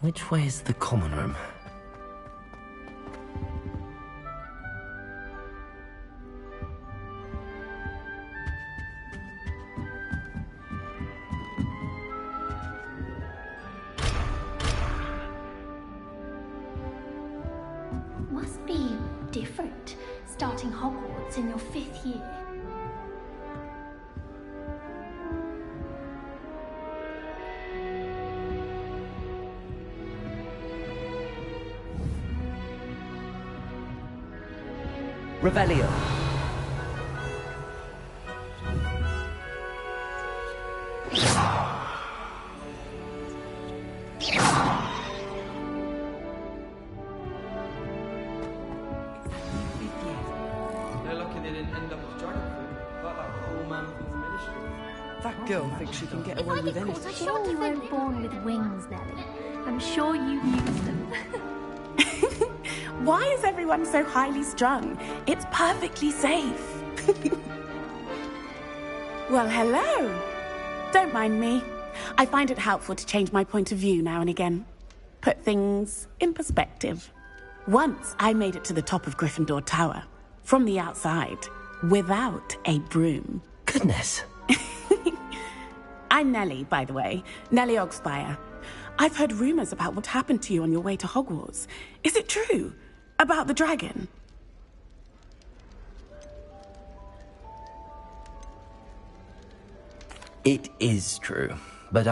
Which way is the common room? Must be different, starting Hogwarts in your 5th year. Revelio. They're lucky they didn't end up with dragon food. Like that whole man with his ministry. That girl thinks she can get away with anything. I'm sure you weren't born with wings, Nelly. I'm sure you used them. Why is everyone so highly strung? It's perfectly safe. Well, hello. Don't mind me. I find it helpful to change my point of view now and again. Put things in perspective. Once I made it to the top of Gryffindor Tower, from the outside, without a broom. Goodness. I'm Nellie, by the way. Nellie Ogspire. I've heard rumors about what happened to you on your way to Hogwarts. Is it true? About the dragon? It is true, but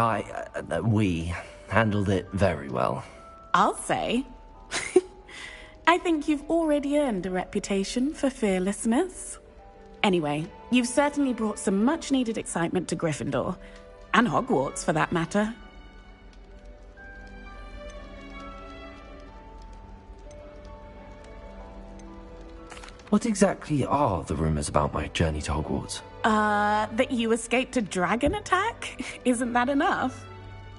we handled it very well. I'll say. I think you've already earned a reputation for fearlessness. Anyway, you've certainly brought some much-needed excitement to Gryffindor. And Hogwarts, for that matter. What exactly are the rumors about my journey to Hogwarts? That you escaped a dragon attack? Isn't that enough?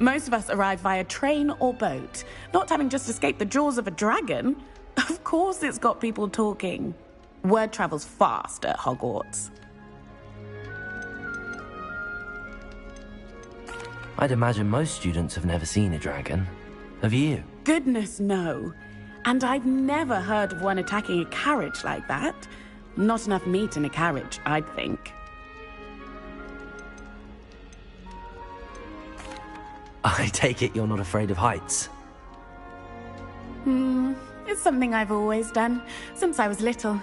Most of us arrive via train or boat, not having just escaped the jaws of a dragon. Of course it's got people talking. Word travels fast at Hogwarts. I'd imagine most students have never seen a dragon. Have you? Goodness, no. And I've never heard of one attacking a carriage like that. Not enough meat in a carriage, I'd think. I take it you're not afraid of heights? It's something I've always done, since I was little.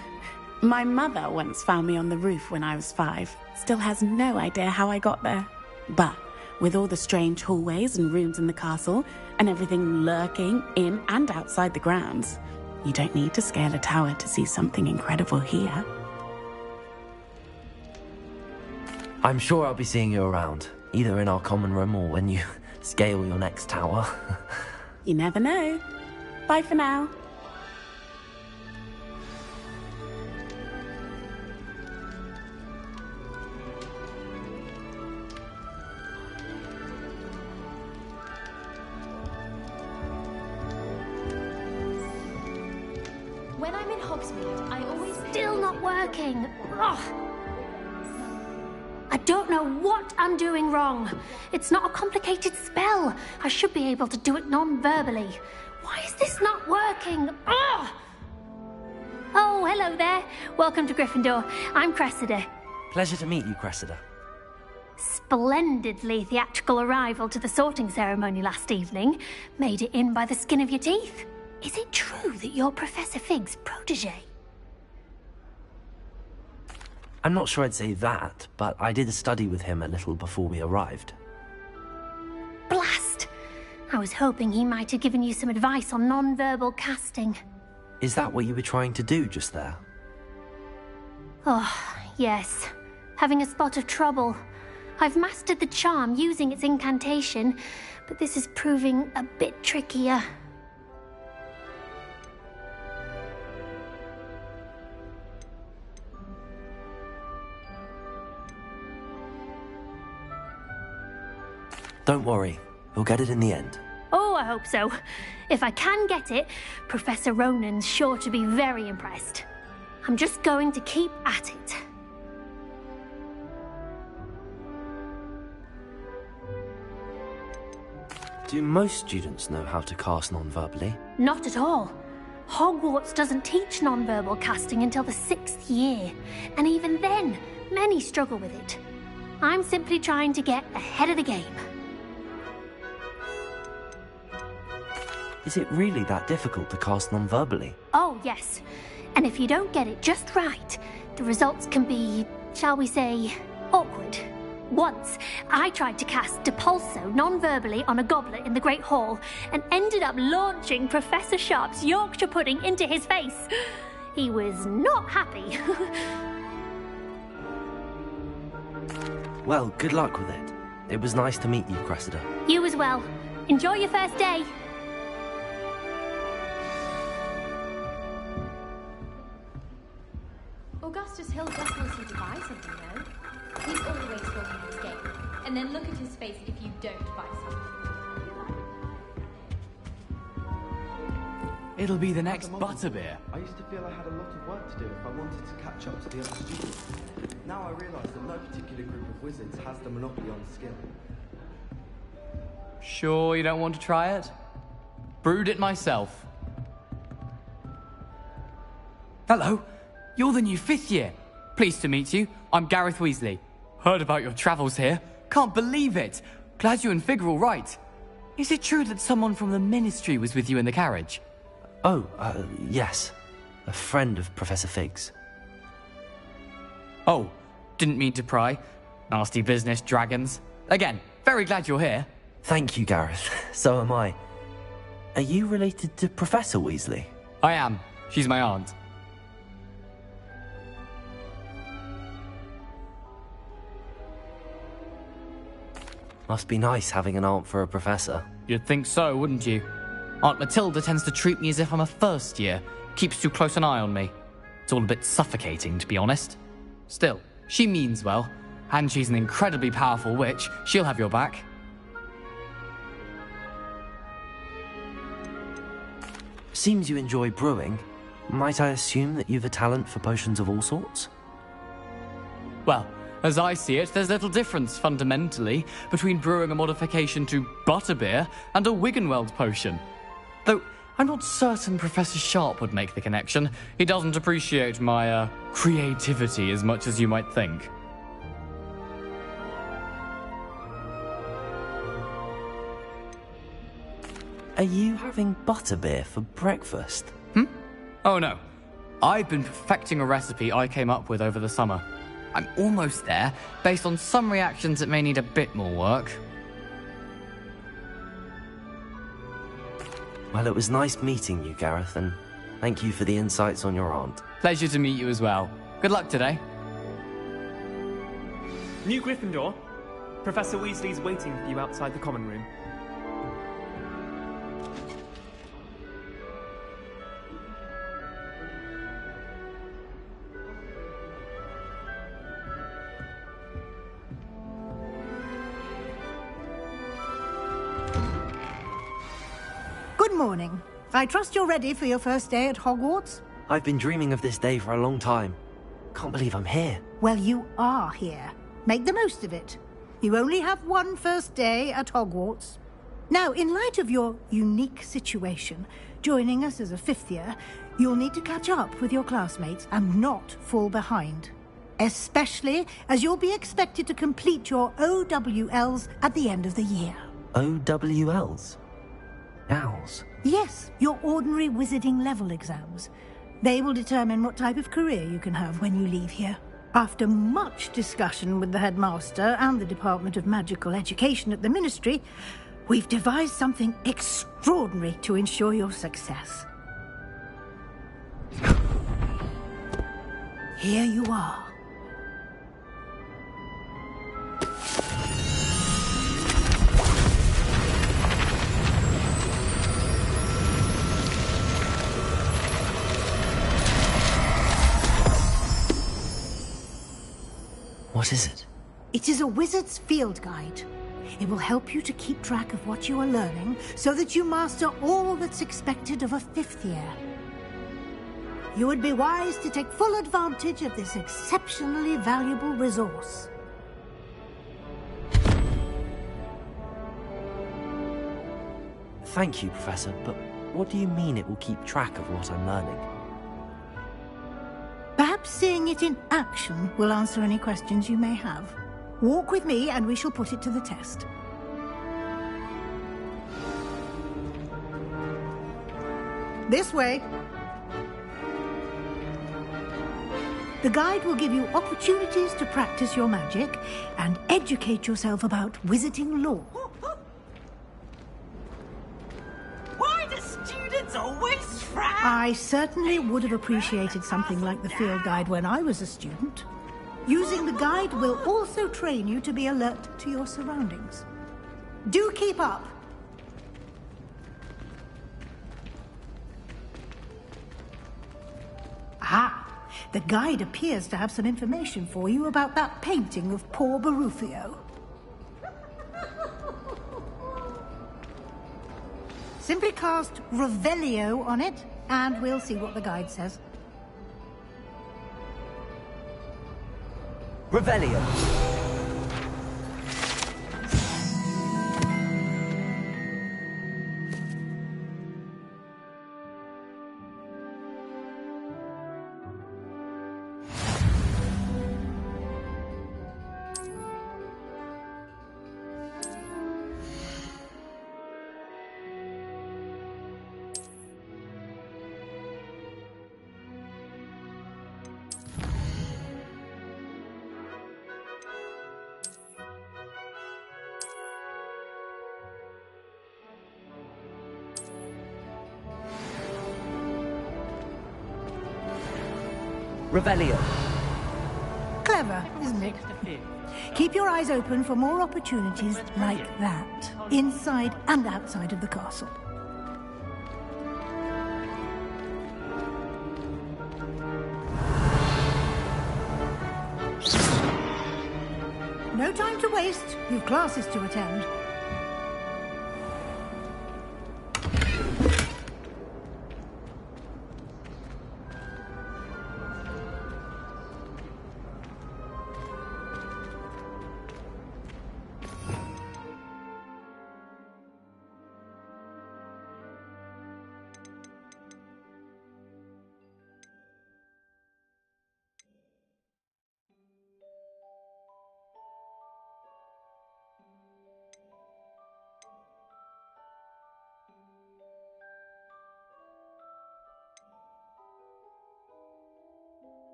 My mother once found me on the roof when I was 5. Still has no idea how I got there. But with all the strange hallways and rooms in the castle, and everything lurking in and outside the grounds, you don't need to scale a tower to see something incredible here. I'm sure I'll be seeing you around, either in our common room or when you scale your next tower. You never know. Bye for now. When I'm in Hogsmeade, I always... Still not working. Ugh. I don't know what I'm doing wrong. It's not a complicated spell. I should be able to do it non-verbally. Why is this not working? Ugh. Oh, hello there. Welcome to Gryffindor. I'm Cressida. Pleasure to meet you, Cressida. Splendidly theatrical arrival to the sorting ceremony last evening. Made it in by the skin of your teeth. Is it true that you're Professor Fig's protege? I'm not sure I'd say that, but I did a study with him a little before we arrived. Blast! I was hoping he might have given you some advice on non-verbal casting. Is that what you were trying to do just there? Oh, yes. Having a spot of trouble. I've mastered the charm using its incantation, but this is proving a bit trickier. Don't worry, we'll get it in the end. Oh, I hope so. If I can get it, Professor Ronan's sure to be very impressed. I'm just going to keep at it. Do most students know how to cast non-verbally? Not at all. Hogwarts doesn't teach non-verbal casting until the 6th year, and even then, many struggle with it. I'm simply trying to get ahead of the game. Is it really that difficult to cast non-verbally? Oh, yes. And if you don't get it just right, the results can be, shall we say, awkward. Once, I tried to cast Depulso non-verbally on a goblet in the Great Hall and ended up launching Professor Sharp's Yorkshire pudding into his face. He was not happy. Well, good luck with it. It was nice to meet you, Cressida. You as well. Enjoy your first day. Augustus Hill just wants you to buy something, though. He's always talking his game. And then look at his face if you don't buy something. It'll be the next butterbeer. I used to feel I had a lot of work to do if I wanted to catch up to the other students. Now I realise that no particular group of wizards has the monopoly on skill. Sure you don't want to try it? Brewed it myself. Hello, you're the new 5th year. Pleased to meet you. I'm Gareth Weasley. Heard about your travels here. Can't believe it. Glad you and Fig are all right. Is it true that someone from the Ministry was with you in the carriage? Oh, yes. A friend of Professor Fig's. Oh, didn't mean to pry. Nasty business, dragons. Again, very glad you're here. Thank you, Gareth. So am I. Are you related to Professor Weasley? I am. She's my aunt. Must be nice having an aunt for a professor. You'd think so, wouldn't you? Aunt Matilda tends to treat me as if I'm a first year. Keeps too close an eye on me. It's all a bit suffocating, to be honest. Still, she means well. And she's an incredibly powerful witch. She'll have your back. Seems you enjoy brewing. Might I assume that you've a talent for potions of all sorts? Well, as I see it, there's little difference, fundamentally, between brewing a modification to butterbeer and a Wiggenweld potion. Though, I'm not certain Professor Sharp would make the connection. He doesn't appreciate my, creativity as much as you might think. Are you having butterbeer for breakfast? Oh no. I've been perfecting a recipe I came up with over the summer. I'm almost there, based on some reactions that may need a bit more work. Well, it was nice meeting you, Gareth, and thank you for the insights on your aunt. Pleasure to meet you as well. Good luck today. New Gryffindor. Professor Weasley's waiting for you outside the common room. Good morning. I trust you're ready for your first day at Hogwarts? I've been dreaming of this day for a long time. Can't believe I'm here. Well, you are here. Make the most of it. You only have one first day at Hogwarts. Now, in light of your unique situation, joining us as a 5th year, you'll need to catch up with your classmates and not fall behind. Especially as you'll be expected to complete your OWLs at the end of the year. OWLs? Owls? Yes, your ordinary wizarding level exams. They will determine what type of career you can have when you leave here. After much discussion with the headmaster and the Department of Magical Education at the Ministry, we've devised something extraordinary to ensure your success. Here you are. What is it? It is a wizard's field guide. It will help you to keep track of what you are learning so that you master all that's expected of a 5th year. You would be wise to take full advantage of this exceptionally valuable resource. Thank you, Professor, but what do you mean it will keep track of what I'm learning? Perhaps seeing it in action will answer any questions you may have. Walk with me and we shall put it to the test. This way. The guide will give you opportunities to practice your magic and educate yourself about wizarding lore. Why do students always frown? I certainly would have appreciated something like the field guide when I was a student. Using the guide will also train you to be alert to your surroundings. Do keep up. Ah, the guide appears to have some information for you about that painting of poor Barufio. Simply cast Revelio on it, and we'll see what the guide says. Revelio. Revelio. Clever, isn't it? Keep your eyes open for more opportunities like that, inside and outside of the castle. No time to waste. You've classes to attend.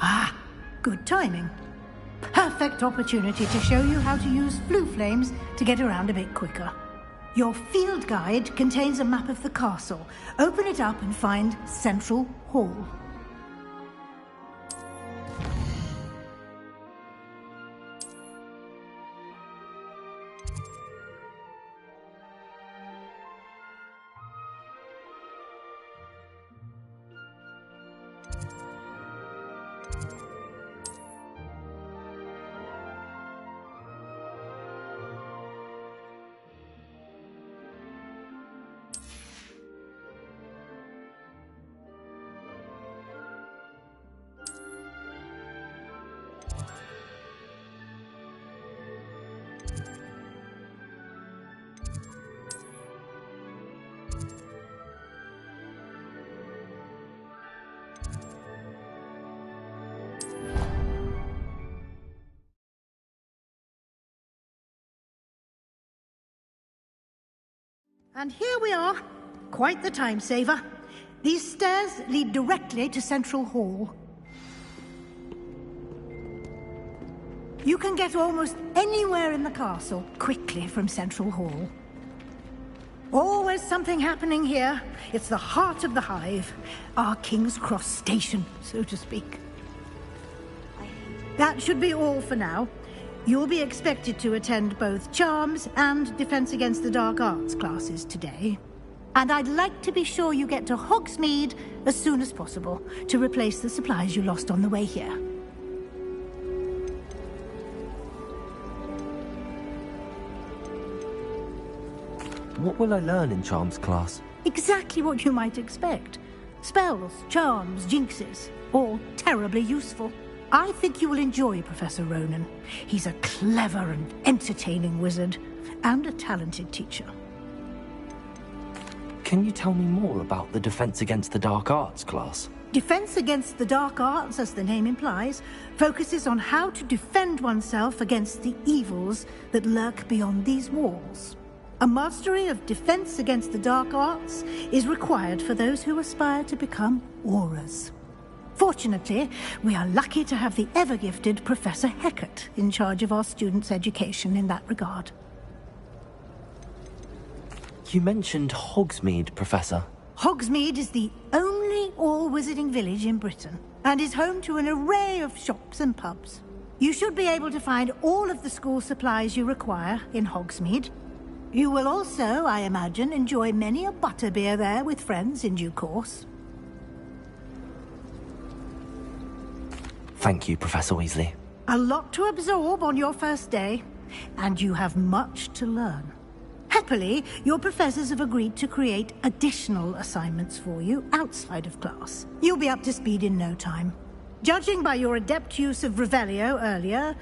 Ah, good timing. Perfect opportunity to show you how to use blue flames to get around a bit quicker. Your field guide contains a map of the castle. Open it up and find Central Hall. And here we are. Quite the time saver. These stairs lead directly to Central Hall. You can get almost anywhere in the castle quickly from Central Hall. Always something happening here. It's the heart of the hive. Our King's Cross station, so to speak. That should be all for now. You'll be expected to attend both Charms and Defense Against the Dark Arts classes today. And I'd like to be sure you get to Hogsmeade as soon as possible to replace the supplies you lost on the way here. What will I learn in Charms class? Exactly what you might expect. Spells, charms, jinxes, all terribly useful. I think you will enjoy Professor Ronan. He's a clever and entertaining wizard, and a talented teacher. Can you tell me more about the Defense Against the Dark Arts class? Defense Against the Dark Arts, as the name implies, focuses on how to defend oneself against the evils that lurk beyond these walls. A mastery of Defense Against the Dark Arts is required for those who aspire to become auras. Fortunately, we are lucky to have the ever-gifted Professor Hecat in charge of our students' education in that regard. You mentioned Hogsmeade, Professor. Hogsmeade is the only all-wizarding village in Britain, and is home to an array of shops and pubs. You should be able to find all of the school supplies you require in Hogsmeade. You will also, I imagine, enjoy many a butterbeer there with friends in due course. Thank you, Professor Weasley. A lot to absorb on your first day, and you have much to learn. Happily, your professors have agreed to create additional assignments for you outside of class. You'll be up to speed in no time. Judging by your adept use of Revelio earlier,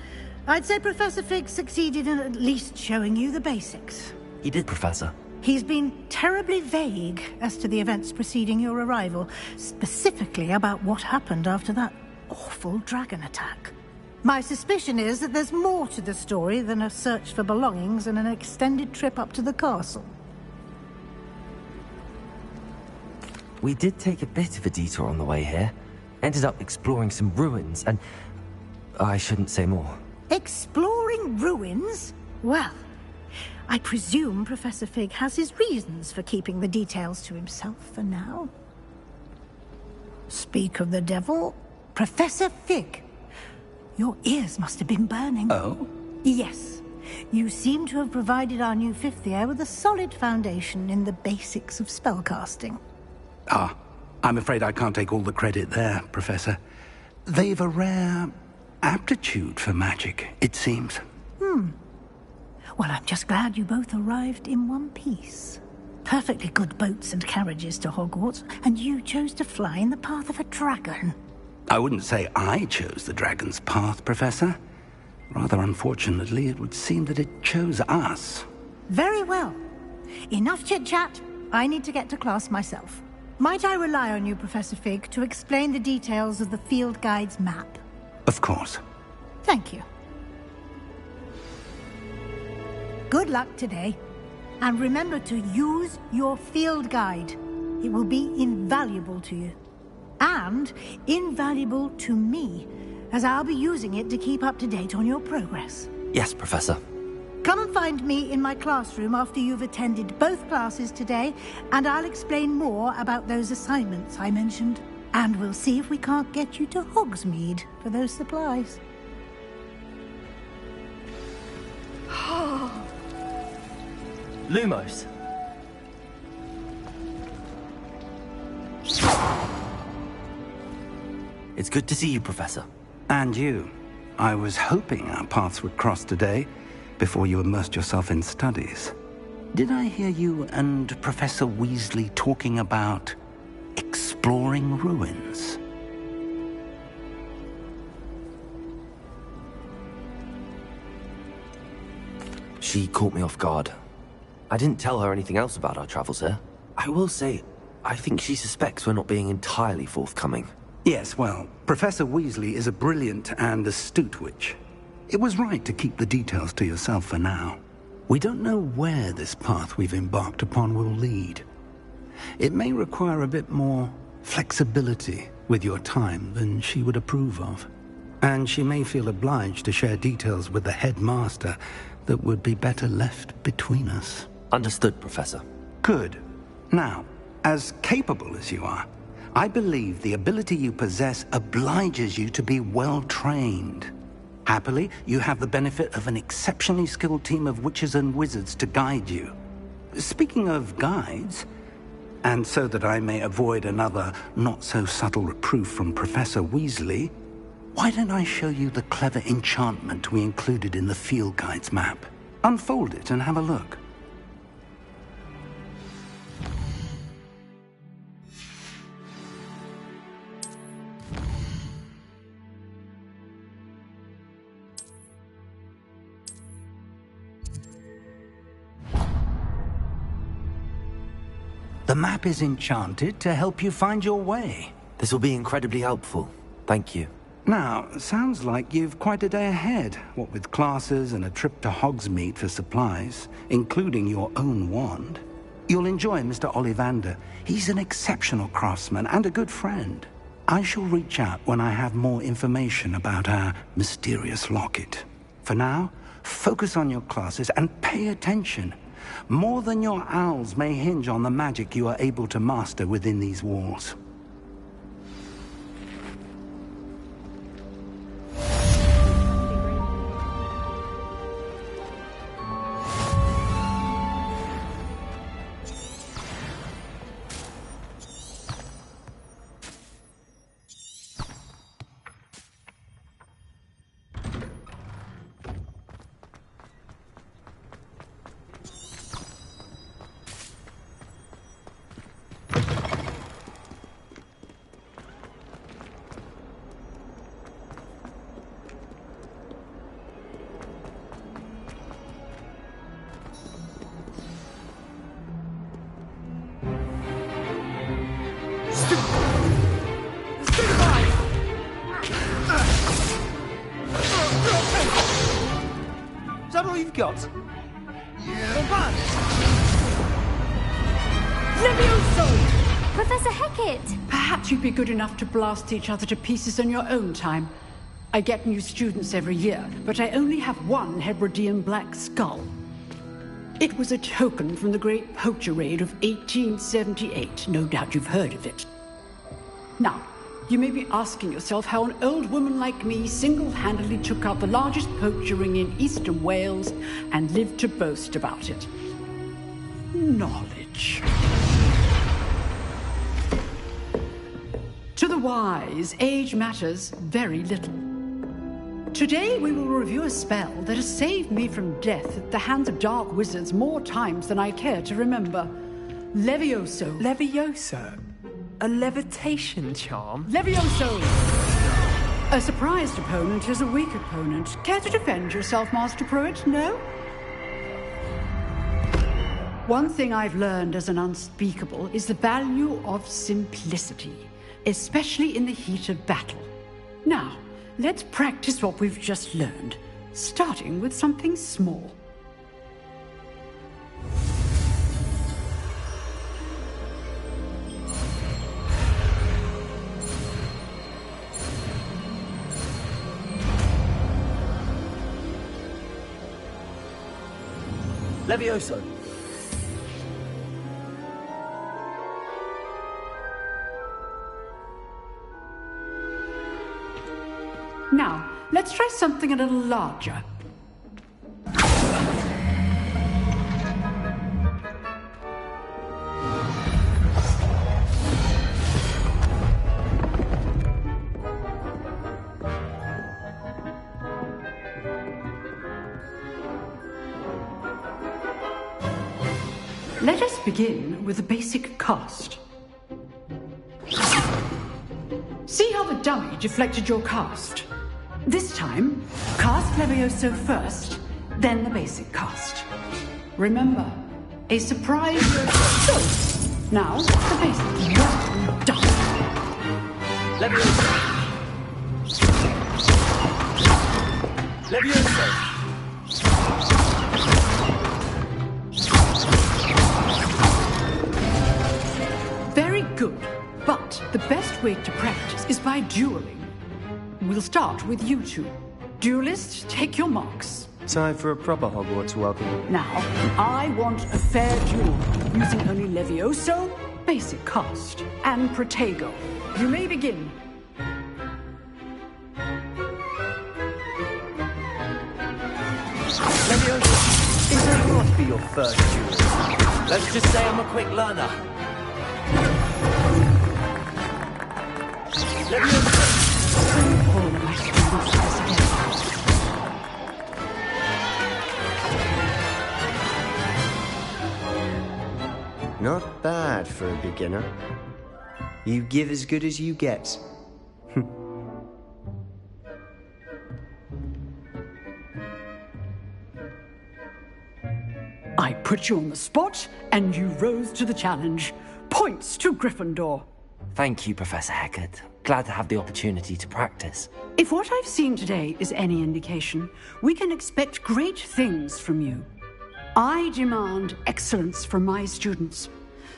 I'd say Professor Fig succeeded in at least showing you the basics. He did, Professor. He's been terribly vague as to the events preceding your arrival, specifically about what happened after that awful dragon attack. My suspicion is that there's more to the story than a search for belongings and an extended trip up to the castle. We did take a bit of a detour on the way here. Ended up exploring some ruins and... I shouldn't say more. Exploring ruins? Well, I presume Professor Fig has his reasons for keeping the details to himself for now. Speak of the devil, Professor Fig. Your ears must have been burning. Oh? Yes. You seem to have provided our new fifth year with a solid foundation in the basics of spellcasting. Ah, I'm afraid I can't take all the credit there, Professor. They've a rare aptitude for magic, it seems. Well, I'm just glad you both arrived in one piece. Perfectly good boats and carriages to Hogwarts, and you chose to fly in the path of a dragon. I wouldn't say I chose the dragon's path, Professor. Rather unfortunately, it would seem that it chose us. Very well. Enough chit-chat. I need to get to class myself. Might I rely on you, Professor Fig, to explain the details of the field guide's map? Of course. Thank you. Good luck today. And remember to use your field guide. It will be invaluable to you. And invaluable to me, as I'll be using it to keep up to date on your progress. Yes, Professor. Come and find me in my classroom after you've attended both classes today, and I'll explain more about those assignments I mentioned. And we'll see if we can't get you to Hogsmeade for those supplies. Lumos. It's good to see you, Professor. And you. I was hoping our paths would cross today, before you immersed yourself in studies. Did I hear you and Professor Weasley talking about exploring ruins? She caught me off guard. I didn't tell her anything else about our travels here. I will say, I think she suspects we're not being entirely forthcoming. Yes, well, Professor Weasley is a brilliant and astute witch. It was right to keep the details to yourself for now. We don't know where this path we've embarked upon will lead. It may require a bit more flexibility with your time than she would approve of. And she may feel obliged to share details with the headmaster that would be better left between us. Understood, Professor. Good. Now, as capable as you are, I believe the ability you possess obliges you to be well trained. Happily, you have the benefit of an exceptionally skilled team of witches and wizards to guide you. Speaking of guides, and so that I may avoid another not-so-subtle reproof from Professor Weasley, why don't I show you the clever enchantment we included in the field guide's map? Unfold it and have a look. The map is enchanted to help you find your way. This will be incredibly helpful. Thank you. Now, sounds like you've quite a day ahead, what with classes and a trip to Hogsmeade for supplies, including your own wand. You'll enjoy Mr. Ollivander. He's an exceptional craftsman and a good friend. I shall reach out when I have more information about our mysterious locket. For now, focus on your classes and pay attention. More than your owls may hinge on the magic you are able to master within these walls. Is that all you've got? Yeah. Levioso! Professor Hecat! Perhaps you'd be good enough to blast each other to pieces in your own time. I get new students every year, but I only have one Hebridean black skull. It was a token from the Great Poacher Raid of 1878. No doubt you've heard of it. Now, you may be asking yourself how an old woman like me single-handedly took out the largest poacher ring in eastern Wales and lived to boast about it. Knowledge. To the wise, age matters very little. Today we will review a spell that has saved me from death at the hands of dark wizards more times than I care to remember. Levioso. Levioso? A levitation charm? Levioso! A surprised opponent is a weak opponent. Care to defend yourself, Master Pruitt? No? One thing I've learned as an unspeakable is the value of simplicity, especially in the heat of battle. Now, let's practice what we've just learned, starting with something small. Levioso. Now, let's try something a little larger. Let us begin with the basic cast. See how the dummy deflected your cast? This time, cast Levioso first, then the basic cast. Remember, a surprise... So, now, the basic. Well done. Levioso. Levioso. Very good, but the best way to practice is by dueling. We'll start with you two. Duelists, take your marks. Time for a proper Hogwarts welcome. Now, I want a fair duel, using only Levioso, basic cast, and Protego. You may begin. Levioso, this will not be your first duel. Let's just say I'm a quick learner. All of my students twice again. Not bad for a beginner. You give as good as you get. I put you on the spot, and you rose to the challenge. Points to Gryffindor. Thank you, Professor Hecat. Glad to have the opportunity to practice. If what I've seen today is any indication, we can expect great things from you. I demand excellence from my students.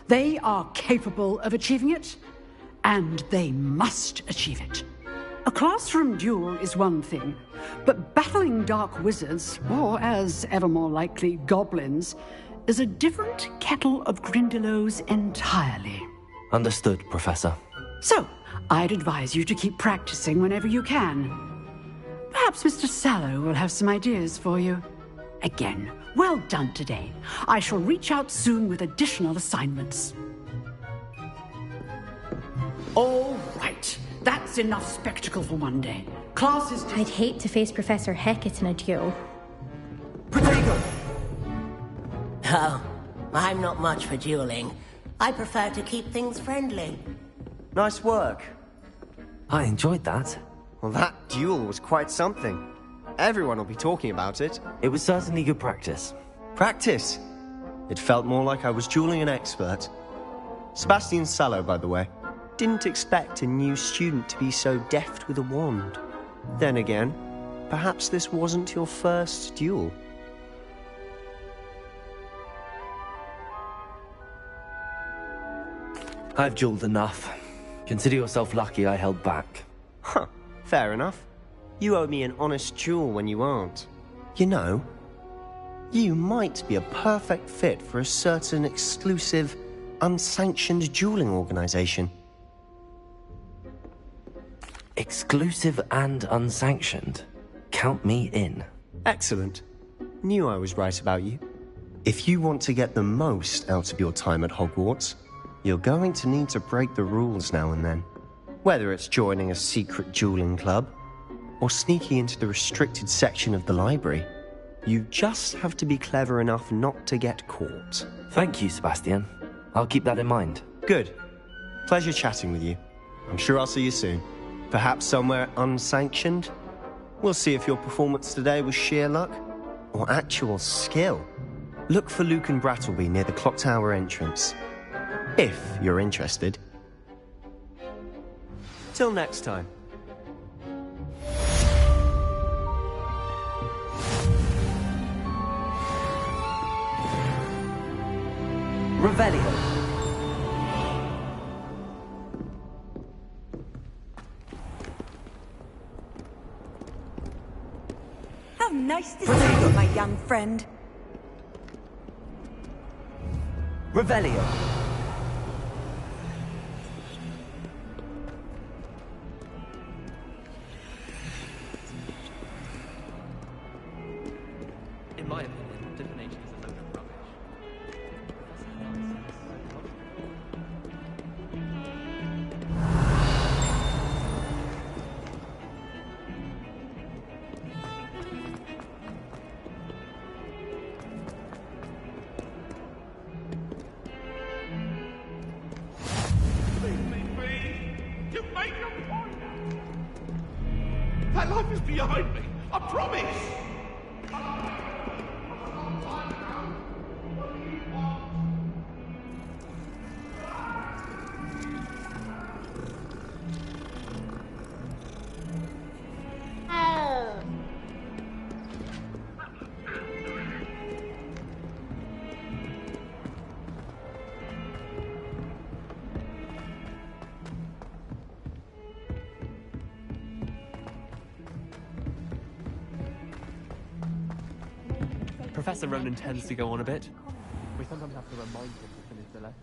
They are capable of achieving it, and they must achieve it. A classroom duel is one thing, but battling dark wizards, or as ever more likely, goblins, is a different kettle of Grindylows entirely. Understood, Professor. So, I'd advise you to keep practicing whenever you can. Perhaps Mr. Sallow will have some ideas for you. Again, well done today. I shall reach out soon with additional assignments. All right. That's enough spectacle for one day. Class is... I'd hate to face Professor Hecat in a duel. Protego! Oh, I'm not much for dueling. I prefer to keep things friendly. Nice work. I enjoyed that. Well, that duel was quite something. Everyone will be talking about it. It was certainly good practice. Practice? It felt more like I was dueling an expert. Sebastian Sallow, by the way. Didn't expect a new student to be so deft with a wand. Then again, perhaps this wasn't your first duel. I've dueled enough. Consider yourself lucky I held back. Huh, fair enough. You owe me an honest duel when you aren't. You know, you might be a perfect fit for a certain exclusive, unsanctioned dueling organization. Exclusive and unsanctioned? Count me in. Excellent. Knew I was right about you. If you want to get the most out of your time at Hogwarts, you're going to need to break the rules now and then. Whether it's joining a secret dueling club, or sneaking into the restricted section of the library, you just have to be clever enough not to get caught. Thank you, Sebastian. I'll keep that in mind. Good. Pleasure chatting with you. I'm sure I'll see you soon. Perhaps somewhere unsanctioned? We'll see if your performance today was sheer luck or actual skill. Look for Luke and Brattleby near the clock tower entrance. If you're interested. Till next time. Revelio. How nice to see you, my young friend. Revelio. In my opinion, divination is a load of rubbish. You made your point. That life is behind me. I promise. Professor Ronan tends to go on a bit. We sometimes have to remind him to finish the lesson.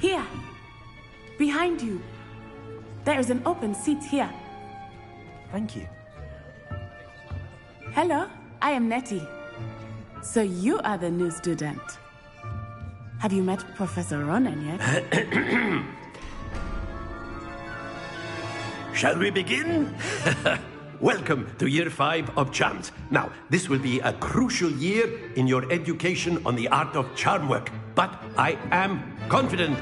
Here! Behind you! There is an open seat here. Thank you. Hello, I am Nettie. So you are the new student. Have you met Professor Ronan yet? Shall we begin? Welcome to Year 5 of Charms. Now, this will be a crucial year in your education on the art of charm work. But I am confident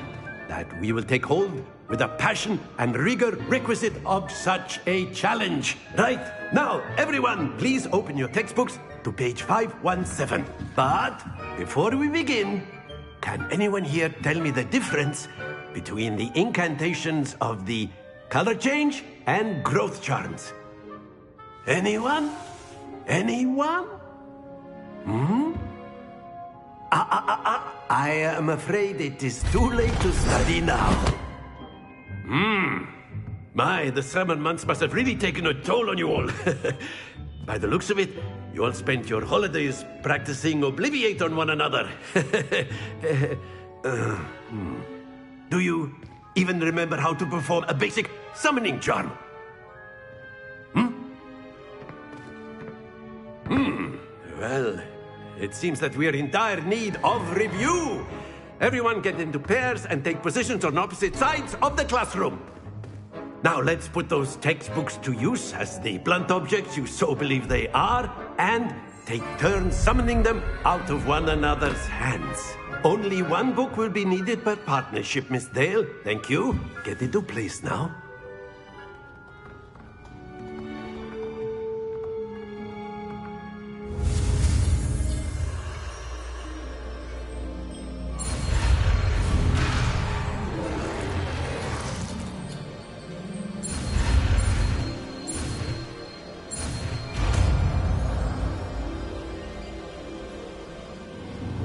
that we will take hold with the passion and rigor requisite of such a challenge. Right, now, everyone, please open your textbooks to page 517. But before we begin, can anyone here tell me the difference between the incantations of the color change and growth charms? Anyone? Anyone? I am afraid it is too late to study now. My, the summer months must have really taken a toll on you all. By the looks of it, you all spent your holidays practicing Obliviate on one another. Do you even remember how to perform a basic summoning charm? Well, it seems that we are in dire need of review. Everyone get into pairs and take positions on opposite sides of the classroom. Now let's put those textbooks to use as the blunt objects you so believe they are, and take turns summoning them out of one another's hands. Only one book will be needed per partnership, Miss Dale. Thank you. Get into place now.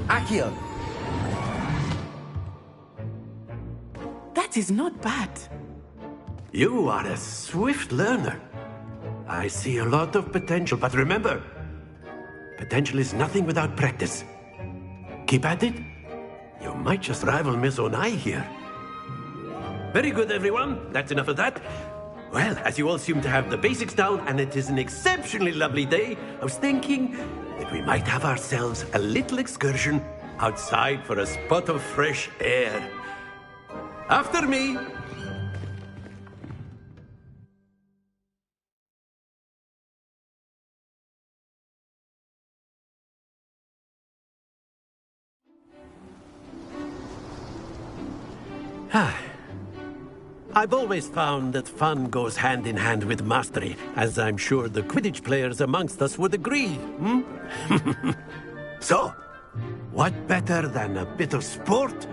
Accio! That is not bad. You are a swift learner. I see a lot of potential, but remember, potential is nothing without practice. Keep at it. You might just rival Miss Onai here. Very good, everyone. That's enough of that. Well, as you all seem to have the basics down, and it is an exceptionally lovely day, I was thinking that we might have ourselves a little excursion outside for a spot of fresh air. After me. I've always found that fun goes hand in hand with mastery, as I'm sure the Quidditch players amongst us would agree. So, what better than a bit of sport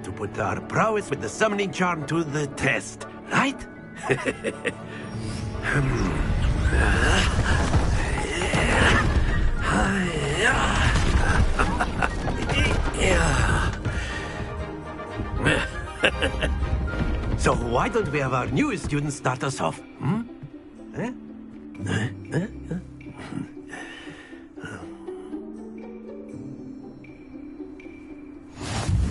to put our prowess with the summoning charm to the test, right? So why don't we have our newest student start us off?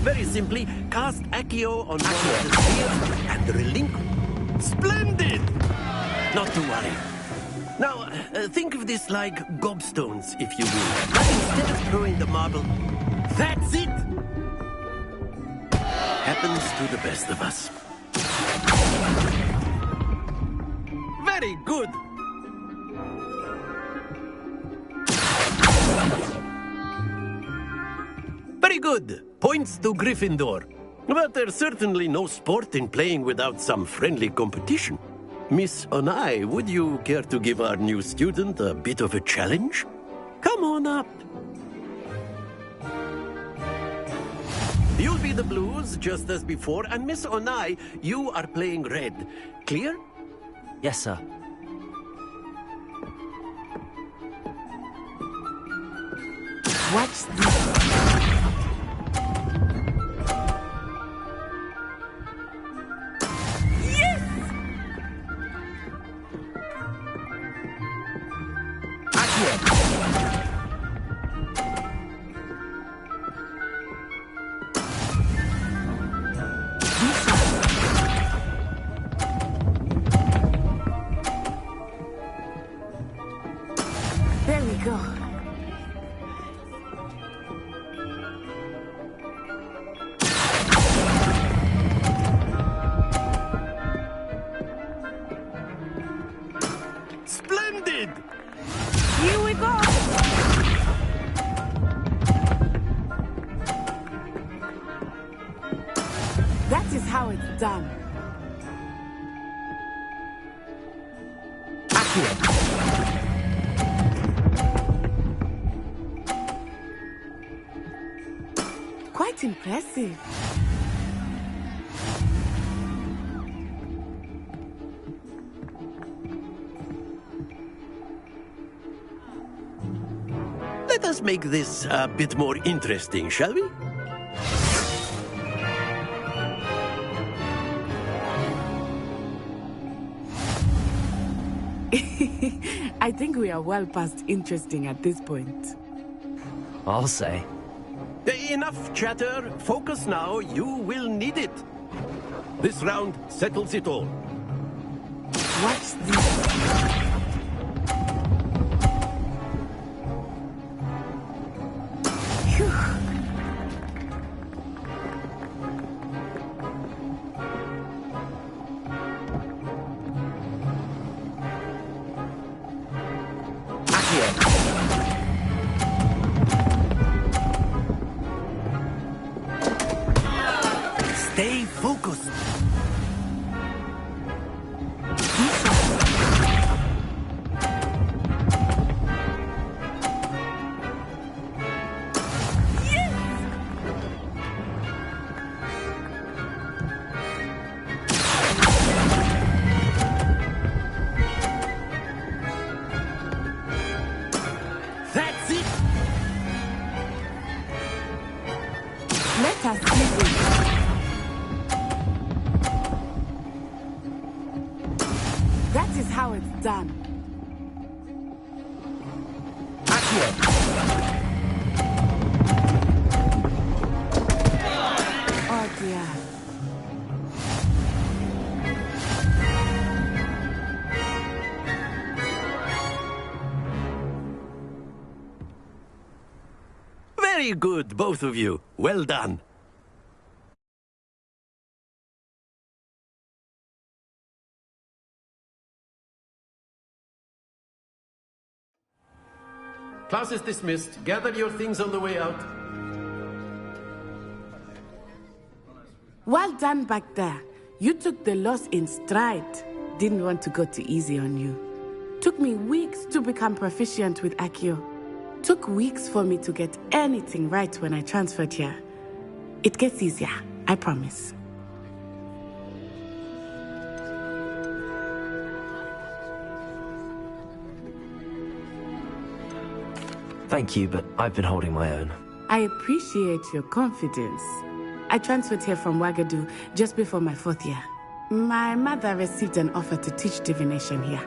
Very simply, cast Accio on one of the spheres and relinquish. Splendid! Not to worry. Now, think of this like gobstones, if you will. But instead of throwing the marble, that's it! Happens to the best of us. Very good! Very good. Points to Gryffindor. But there's certainly no sport in playing without some friendly competition. Miss Onai, would you care to give our new student a bit of a challenge? Come on up. You'll be the blues, just as before, and Miss Onai, you are playing red. Clear? Yes, sir. What's this? how it's done. Quite impressive. Let us make this a bit more interesting, shall we? I think we are well past interesting at this point. I'll say. Enough chatter. Focus now. You will need it. This round settles it all. What's this? Stay focused. That's it. Let us see this. That is how it's done. Oh dear. Very good, both of you. Well done. Class is dismissed. Gather your things on the way out. Well done back there. You took the loss in stride. Didn't want to go too easy on you. Took me weeks to become proficient with Accio. Took weeks for me to get anything right when I transferred here. It gets easier, I promise. Thank you, but I've been holding my own. I appreciate your confidence. I transferred here from Wagadu just before my 4th year. My mother received an offer to teach divination here.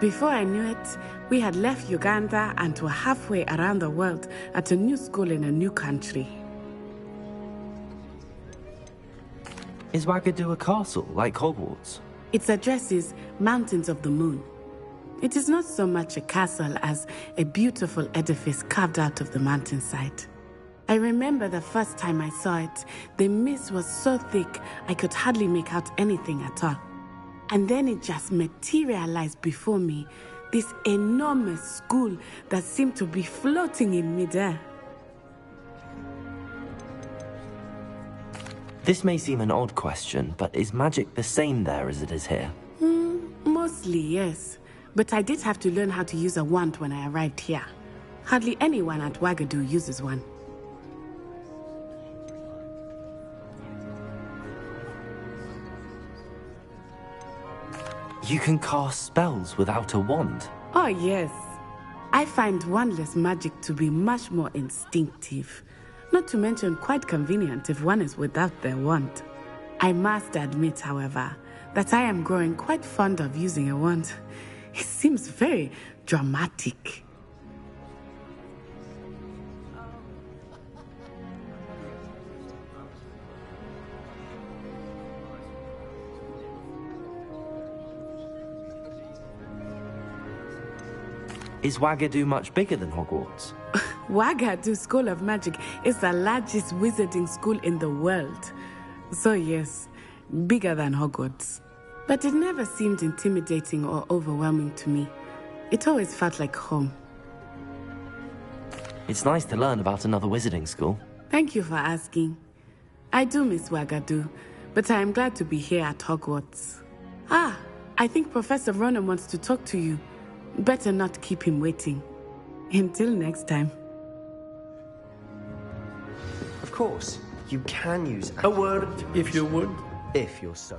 Before I knew it, we had left Uganda and were halfway around the world at a new school in a new country. Is Wagadu a castle, like Hogwarts? Its address is Mountains of the Moon. It is not so much a castle as a beautiful edifice carved out of the mountainside. I remember the first time I saw it, the mist was so thick I could hardly make out anything at all. And then it just materialized before me, this enormous school that seemed to be floating in midair. This may seem an odd question, but is magic the same there as it is here? Mostly, yes. But I did have to learn how to use a wand when I arrived here. Hardly anyone at Wagadu uses one. You can cast spells without a wand? Oh, yes. I find wandless magic to be much more instinctive. Not to mention quite convenient if one is without their wand. I must admit, however, that I am growing quite fond of using a wand. It seems very dramatic. Is Wagadu much bigger than Hogwarts? Wagadu School of Magic is the largest wizarding school in the world. So yes, bigger than Hogwarts. But it never seemed intimidating or overwhelming to me. It always felt like home. It's nice to learn about another wizarding school. Thank you for asking. I do miss Wagadu, but I am glad to be here at Hogwarts. Ah, I think Professor Ronan wants to talk to you. Better not keep him waiting. Until next time. Of course, you can use a word if you would. If you're so.